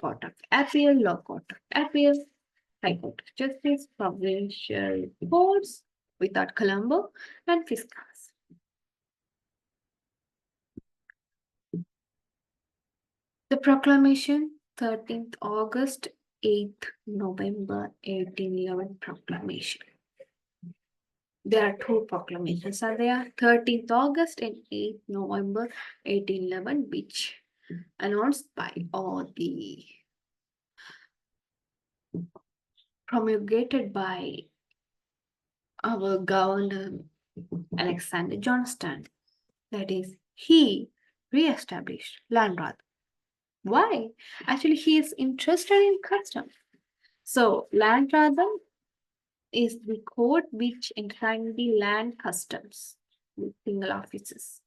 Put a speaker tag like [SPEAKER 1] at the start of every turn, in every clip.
[SPEAKER 1] Court of Appeal, Law Court of Appeal, High Court of Justice, Provincial Courts without Colombo, and Fiscals. The Proclamation, 13th August, 8th November 1811 Proclamation. There are two proclamations, are there? 13th August and 8th November 1811, which announced by or the promulgated by our governor Alexander Johnston. That is, he re-established Landrad. Why? Actually, he is interested in customs. So, Landrathan is the court which enshrined the land customs with single offices.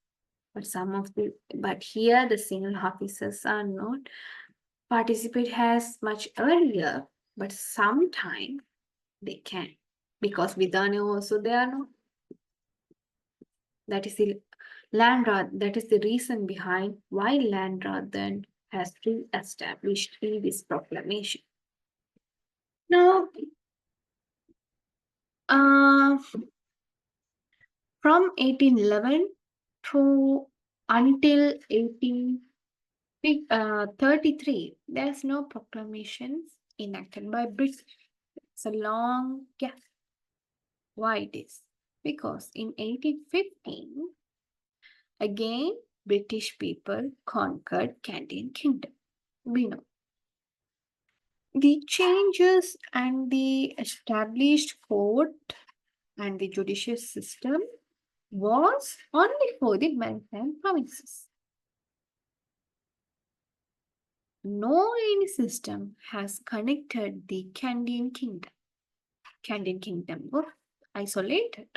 [SPEAKER 1] But here the single officers are not participate as much earlier, but sometime they can, because Vidhana also they are not. That is the that is the reason behind why Landrathan has re-established in this proclamation. Now, from 1811 to until 1833, there's no proclamations enacted by British. It's a long gap. Why it is? Because in 1815, again, British people conquered Canadian Kingdom. We know. The changes and the established court and the judicial system was only for the maritime provinces. No any system has connected the Canadian Kingdom. Canadian Kingdom was isolated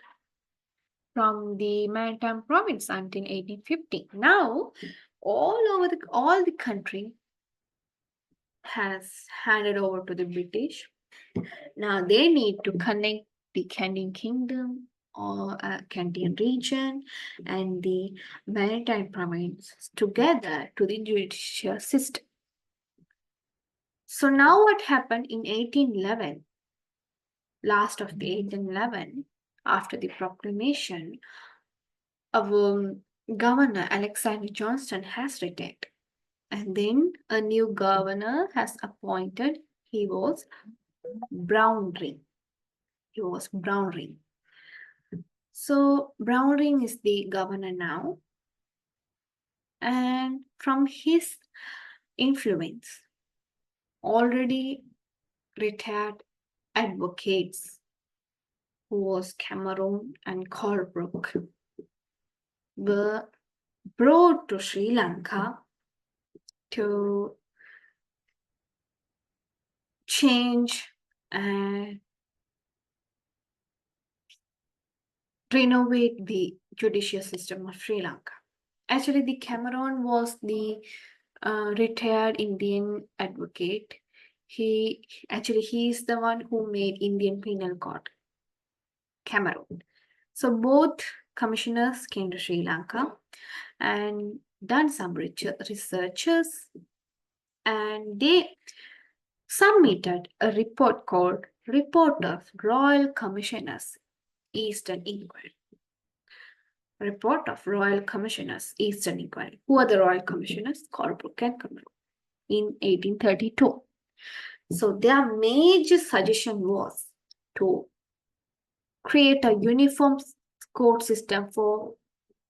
[SPEAKER 1] from the maritime province until 1850. Now, all the country has handed over to the British. Now they need to connect the Canadian Kingdom or Canadian region and the maritime province together to the judicial system. So now what happened in 1811, last of the 1811, after the proclamation, our governor Alexander Johnston has retired. And then a new governor has appointed. He was Brownring. So Brownring is the governor now. And from his influence, already retired advocates who was Cameron and Colebrook were brought to Sri Lanka to change and renovate the judicial system of Sri Lanka. Actually, the Cameron was the retired Indian advocate. He is the one who made Indian Penal Code, Cameron. So both commissioners came to Sri Lanka and done some researches, and they submitted a report called Report of Royal Commissioners, Eastern Inquiry. Report of Royal Commissioners, Eastern Inquiry. Who are the Royal Commissioners? Colebrook and Cameron in 1832. So their major suggestion was to create a uniform court system for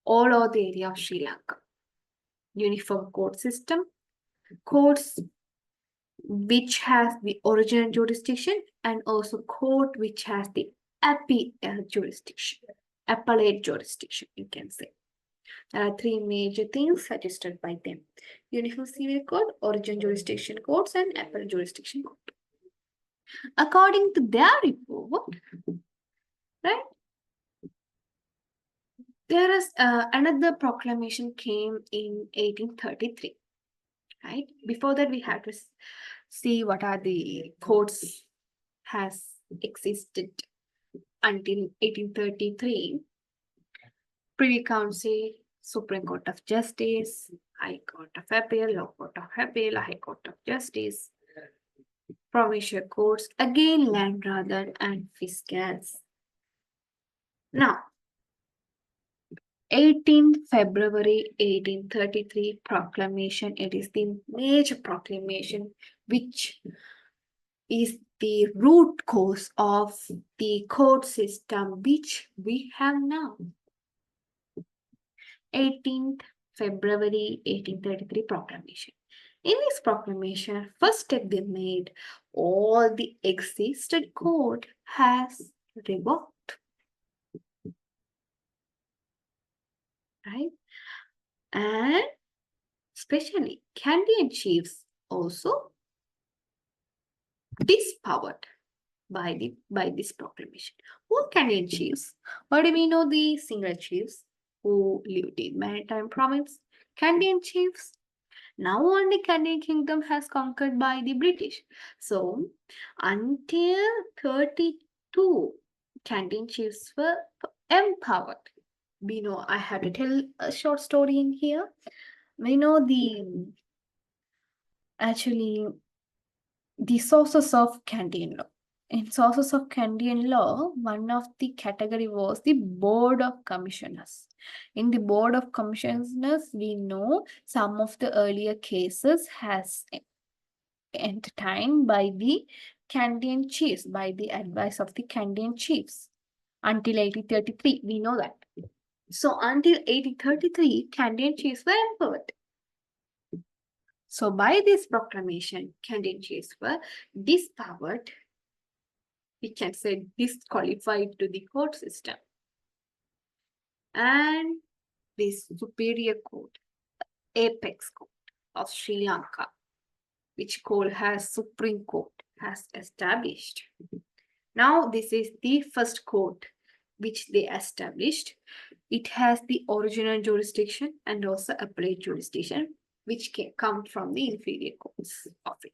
[SPEAKER 1] all over the area of Sri Lanka. Uniform court system, courts which has the original jurisdiction and also court which has the appellate jurisdiction, you can say. There are three major things suggested by them: Uniform Civil Code, Origin Jurisdiction Courts, and Appellate Jurisdiction Court. According to their report, right, there is another proclamation came in 1833. Right? Before that, we have to see what are the courts has existed until 1833. Privy Council, Supreme Court of Justice, High Court of Appeal, Low Court of Appeal, High Court of Justice, Provincial Courts, again land rather and fiscals. Now, 18th February 1833 proclamation. It is the major proclamation which is the root cause of the court system which we have now. 18th February 1833 proclamation. In this proclamation, first step they made, all the existed code has revoked, right? And especially Canadian chiefs also dispowered by this proclamation. Who are Canadian chiefs? What do we know? The single chiefs who lived in maritime province. Canadian chiefs. Now only Canadian kingdom has conquered by the British. So until 32, Canadian chiefs were empowered. We know, I have to tell a short story in here. We know the sources of Canadian law. In sources of Canadian law, one of the category was the Board of Commissioners. In the Board of Commissioners, we know some of the earlier cases has entertained by the Canadian chiefs, by the advice of the Canadian chiefs. Until 1833, we know that. So until 1833, Canadian chiefs were empowered. So by this proclamation, Canadian chiefs were dispowered, we can say disqualified to the court system. And this superior court, apex court of Sri Lanka, which court has Supreme Court, has established. Now this is the first court which they established. It has the original jurisdiction and also appellate jurisdiction, which can come from the inferior courts of it.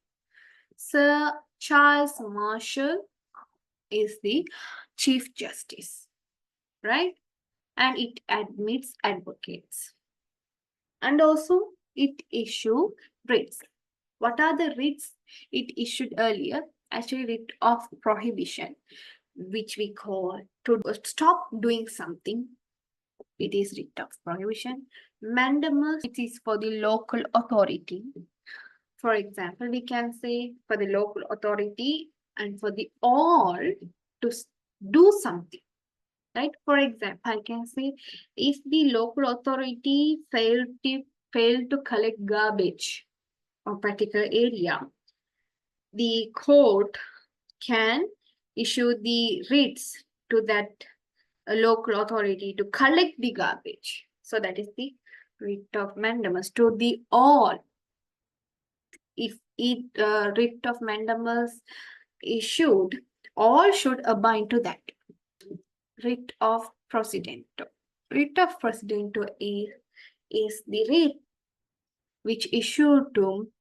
[SPEAKER 1] Sir Charles Marshall is the Chief Justice, right? And it admits advocates. And also it issue writs. What are the writs it issued earlier? Actually, writ of prohibition, which we call to stop doing something. It is writ of prohibition. Mandamus, it is for the local authority. For example, we can say for the local authority and for the all to do something, right? For example, I can say if the local authority failed to collect garbage of particular area, the court can issue the writs to that local authority to collect the garbage. So that is the writ of mandamus to the all. If writ of mandamus issued, all should abide to that. Writ of precedento. Writ of precedento is the writ which issued to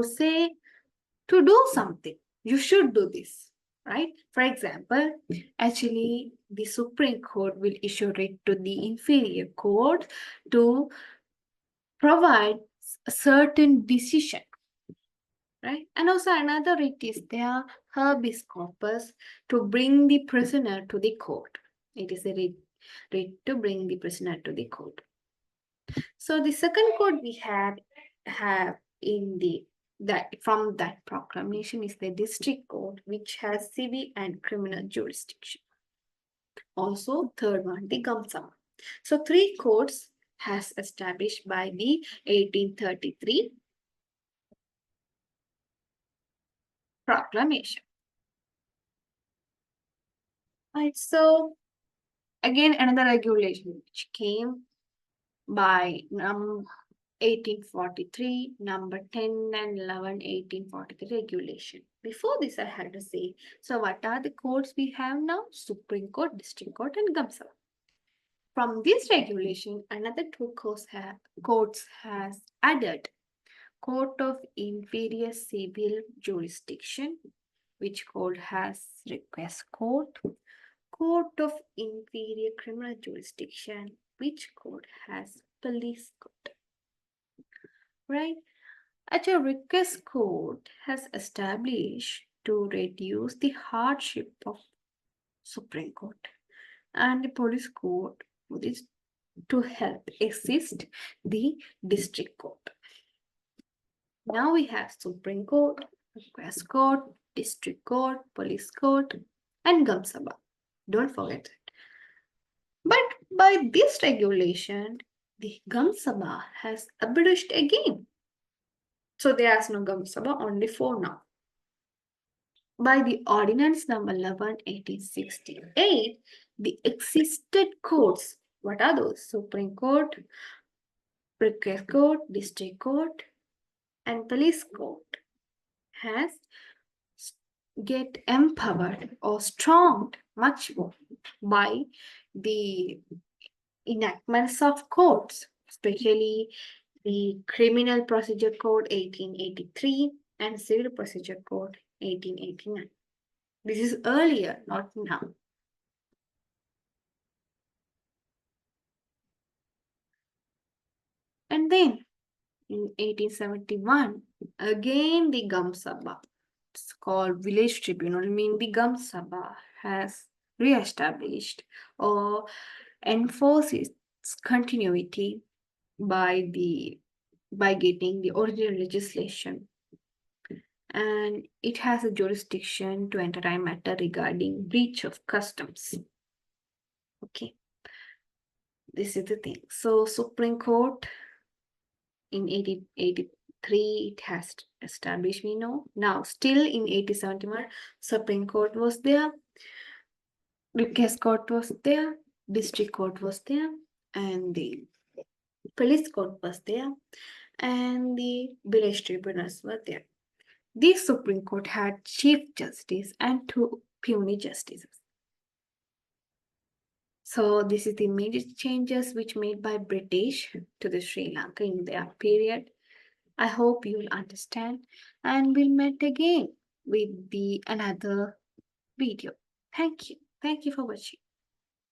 [SPEAKER 1] say to do something. You should do this, right? For example, actually, the Supreme Court will issue writ to the inferior court to provide a certain decision, right? And also another writ is there, habeas corpus, to bring the prisoner to the court. It is a writ to bring the prisoner to the court. So the second court we have in from that proclamation is the district court, which has civil and criminal jurisdiction. Also, third one, the Gamsama. So three courts has established by the 1833 proclamation. Right, so again another regulation which came by 1843, number 10 and 11, 1843 regulation. Before this, I had to say, so what are the courts we have now? Supreme Court, District Court, and Gamsala. From this regulation, another two courts has added Court of Inferior Civil Jurisdiction, which court has Request Court, Court of Inferior Criminal Jurisdiction, which court has police court. Right? Actually, request court has established to reduce the hardship of Supreme Court, and the police court is to help assist the district court. Now we have Supreme Court, request court, district court, police court, and Gam Sabha. Don't forget it. But by this regulation, the Gam Sabha has abolished again. So there is no Gam Sabha, only 4 now. By the Ordinance number 11, 1868, the existed courts, what are those? Supreme Court, Request Court, District Court, and Police Court has get empowered or strengthened much more by the enactments of courts, especially the Criminal Procedure Code 1883 and Civil Procedure Code 1889. This is earlier, not now. And then in 1871, again the Gam Sabha, it's called Village Tribunal, mean the Gam Sabha has re-established or enforced its continuity by getting the original legislation, and it has a jurisdiction to enter a matter regarding breach of customs. Okay, this is the thing. So Supreme Court in 1883 it has established, we know. Now still in 1871 Supreme Court was there, Request Court was there, District Court was there, and the Police Court was there, and the village tribunals were there. The Supreme Court had Chief Justice and 2 puisne justices. So this is the major changes which made by British to the Sri Lanka in their period. I hope you will understand, and we'll meet again with the another video. Thank you. Thank you for watching.